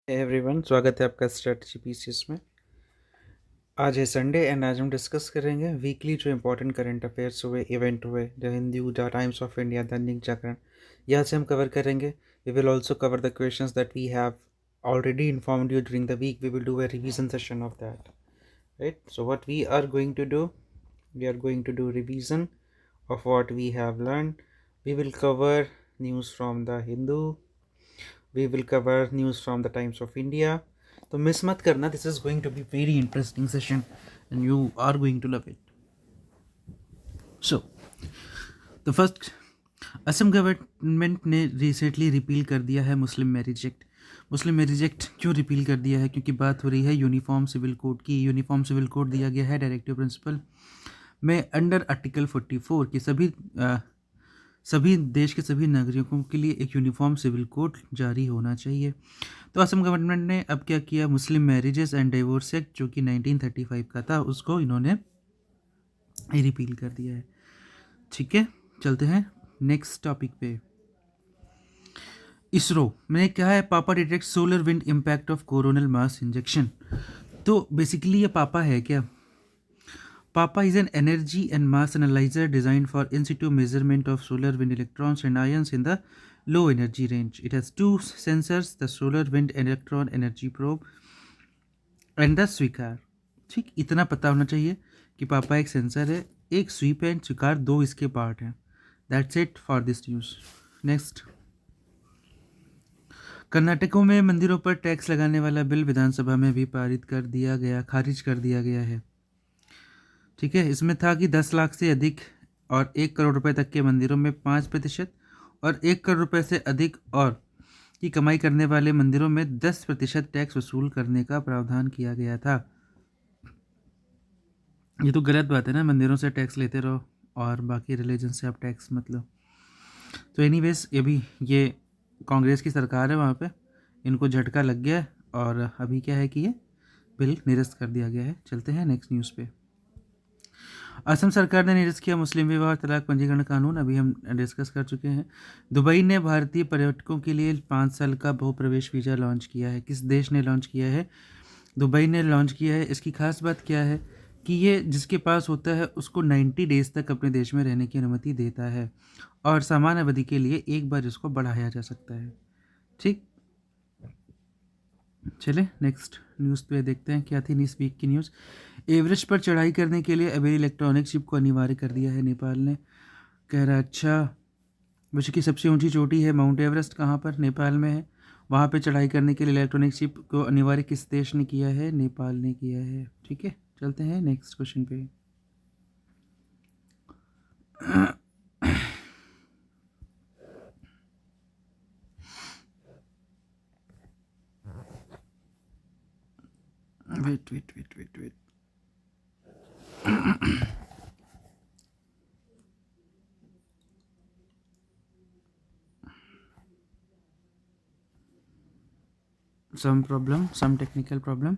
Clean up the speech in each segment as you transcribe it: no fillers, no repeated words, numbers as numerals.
Everyone, स्वागत है आपका स्ट्रेटजी पीसीएस में। आज है संडे एंड आज हम डिस्कस करेंगे वीकली जो इंपॉर्टेंट करंट अफेयर्स हुए, इवेंट हुए, the Hindu, the Times of India, Dainik Jagran. यहाँ से हम कवर करेंगे। We will also cover the questions that we have already informed you during the week. We will do a revision session of that, right? So what we are going to do, we are going to do revision of what we have learned. We will cover news from the Hindu, we will cover news from the Times of India. तो miss मत करना, this is going to be very interesting session and you are going to love it. So the first, Assam government ने recently repeal कर दिया है Muslim marriage act. Muslim marriage act क्यों repeal कर दिया है? क्योंकि बात हो रही है यूनिफॉर्म सिविल कोड की. यूनिफॉर्म सिविल कोड दिया गया है डायरेक्टिव प्रिंसिपल में अंडर आर्टिकल 44 की सभी देश के सभी नागरिकों के लिए एक यूनिफॉर्म सिविल कोड जारी होना चाहिए. तो असम गवर्नमेंट ने अब क्या किया, मुस्लिम मैरिजेस एंड डिवोर्स एक्ट जो कि 1935 का था उसको इन्होंने रिपील कर दिया है. ठीक है, चलते हैं नेक्स्ट टॉपिक पे. इसरो मैंने कहा है पापा detect solar wind impact of coronal mass injection. तो बेसिकली ये पापा है क्या? PAPA is an energy and mass analyzer designed for in situ measurement of solar wind electrons and ions in the low energy range. It has two sensors, the solar wind electron energy probe and the स्वीकार. ठीक, इतना पता होना चाहिए कि पापा एक sensor है, एक स्वीप एंड स्वीकार, दो इसके पार्ट हैं. That's it for this news. Next, कर्नाटकों में मंदिरों पर टैक्स लगाने वाला बिल विधानसभा में भी खारिज कर दिया गया है. ठीक है, इसमें था कि 10 लाख से अधिक और 1 करोड़ रुपए तक के मंदिरों में 5% और 1 करोड़ रुपए से अधिक और की कमाई करने वाले मंदिरों में 10% टैक्स वसूल करने का प्रावधान किया गया था. ये तो गलत बात है ना, मंदिरों से टैक्स लेते रहो और बाकी रिलीजन से आप टैक्स मत लो. तो एनीवेज ये कांग्रेस की सरकार है, वहाँ पे इनको झटका लग गया है और अभी क्या है कि ये बिल निरस्त कर दिया गया है. चलते हैं नेक्स्ट न्यूज़ पे. असम सरकार ने निरस्त किया मुस्लिम विवाह और तलाक पंजीकरण कानून. अभी हम डिस्कस कर चुके हैं. दुबई ने भारतीय पर्यटकों के लिए 5 साल का बहु प्रवेश वीज़ा लॉन्च किया है. किस देश ने लॉन्च किया है? दुबई ने लॉन्च किया है. इसकी खास बात क्या है कि ये जिसके पास होता है उसको 90 डेज़ तक अपने देश में रहने की अनुमति देता है और समान अवधि के लिए एक बार इसको बढ़ाया जा सकता है. ठीक, चले नेक्स्ट न्यूज़ पे देखते हैं क्या थी इस वीक की न्यूज़. एवरेस्ट पर चढ़ाई करने के लिए अभी इलेक्ट्रॉनिक चिप को अनिवार्य कर दिया है नेपाल ने. कह रहा अच्छा, विश्व की सबसे ऊंची चोटी है माउंट एवरेस्ट, कहाँ पर? नेपाल में है. वहाँ पे चढ़ाई करने के लिए इलेक्ट्रॉनिक चिप को अनिवार्य किस देश ने किया है? नेपाल ने किया है. ठीक है, चलते हैं नेक्स्ट क्वेश्चन पे. Wait. Some technical problem,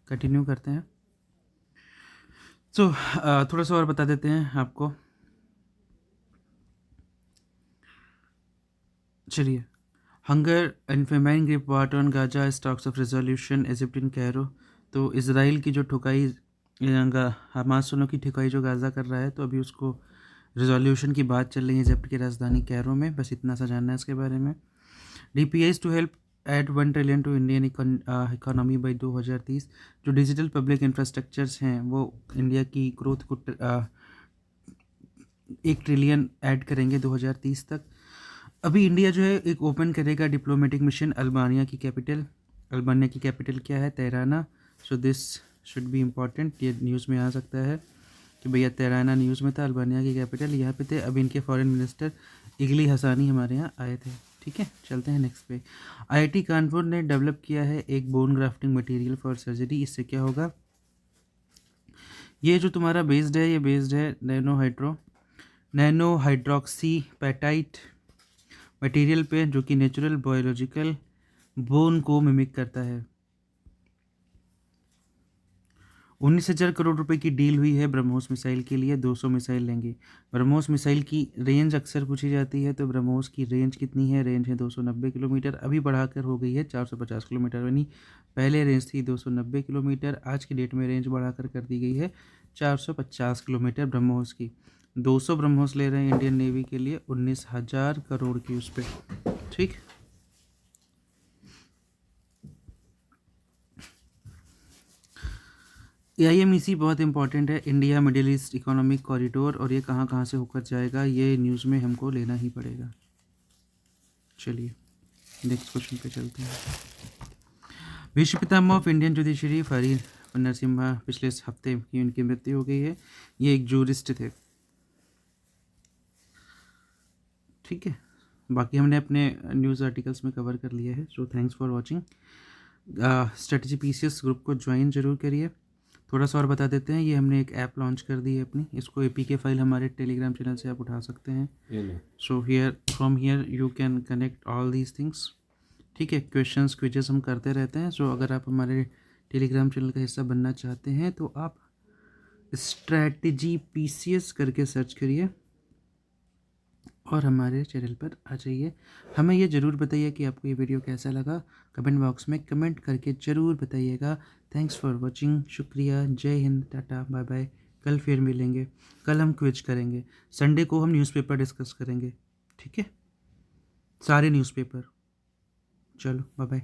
continue करते हैं. तो थोड़ा सा और बता देते हैं आपको. चलिए, hunger and famine grip what on Gaza stocks of resolution Egypt in Cairo. तो इसराइल की जो ठुकाई, हमास वालों की ठुकाई जो गाजा कर रहा है, तो अभी उसको रेजोल्यूशन की बात चल रही है इजिप्ट की राजधानी कैरो में. बस इतना सा जानना है इसके बारे में. DPIs to help add 1 trillion to Indian economy by 2030. जो डिजिटल पब्लिक इंफ्रास्ट्रक्चर्स हैं वो इंडिया की ग्रोथ को 1 ट्रिलियन ऐड करेंगे 2030 तक. अभी इंडिया जो है एक ओपन करेगा डिप्लोमेटिक मिशन अल्बानिया की कैपिटल. अल्बानिया की कैपिटल क्या है? Tirana. So this should be important, ये न्यूज़ में आ सकता है कि भैया तेहराना न्यूज़ में था, अल्बानिया की कैपिटल यहाँ पे थे. अभी इनके फॉरेन मिनिस्टर इगली हसानी हमारे यहाँ आए थे. ठीक है, चलते हैं नेक्स्ट पे. IIT कानपुर ने डेवलप किया है एक bone grafting material for surgery. इससे क्या होगा? ये जो तुम्हारा बेस्ड है, ये बेस्ड है नैनो हाइड्रोक्सी पैटाइट मटेरियल पे, जो कि नेचुरल बायोलॉजिकल बोन को मिमिक करता है. 19,000 करोड़ रुपए की डील हुई है ब्रह्मोस मिसाइल के लिए, 200 मिसाइल लेंगे। ब्रह्मोस मिसाइल की रेंज अक्सर पूछी जाती है, तो ब्रह्मोस की रेंज कितनी है? रेंज है 290 किलोमीटर, अभी बढ़ाकर हो गई है 450 किलोमीटर, यानी पहले रेंज थी 290 किलोमीटर, आज की डेट में रेंज बढ़ाकर कर दी गई है 450 किलोमीटर ब्रह्मोस की। 200 ब्रह्मोस ले रहे हैं इंडियन नेवी के लिए 19,000 करोड़ की उस पर, ठीक। AIMEC बहुत इंपॉर्टेंट है, India middle east economic corridor, और ये कहाँ कहाँ से होकर जाएगा ये न्यूज़ में हमको लेना ही पड़ेगा। चलिए नेक्स्ट क्वेश्चन पे चलते हैं। विश्व पितामह of Indian judiciary Farid Narasimha पिछले हफ्ते की उनकी मृत्यु हो गई है। ये एक जूरिस्ट थे, ठीक है। बाकी हमने अपने न्यूज़ आर्टिकल्स में कवर कर लिया है। So thanks for watching. Strategy PCS group को ज्वाइन जरूर करिए। थोड़ा सा और बता देते हैं, ये हमने एक ऐप लॉन्च कर दी है अपनी, इसको APK फाइल हमारे टेलीग्राम चैनल से आप उठा सकते हैं। So from here you can connect all these things, ठीक है। क्वेश्चंस क्विजेस हम करते रहते हैं। सो अगर आप हमारे टेलीग्राम चैनल का हिस्सा बनना चाहते हैं तो आप स्ट्रैटेजी PCS करके सर्च करिए और हमारे चैनल पर आ जाइए। हमें ये ज़रूर बताइए कि आपको ये वीडियो कैसा लगा, कमेंट बॉक्स में कमेंट करके ज़रूर बताइएगा। थैंक्स फॉर वॉचिंग, शुक्रिया, जय हिंद, टाटा, बाय बाय। कल फिर मिलेंगे, कल हम क्विज करेंगे, संडे को हम न्यूज़पेपर डिस्कस करेंगे, ठीक है, सारे न्यूज़पेपर। चलो बाय बाय।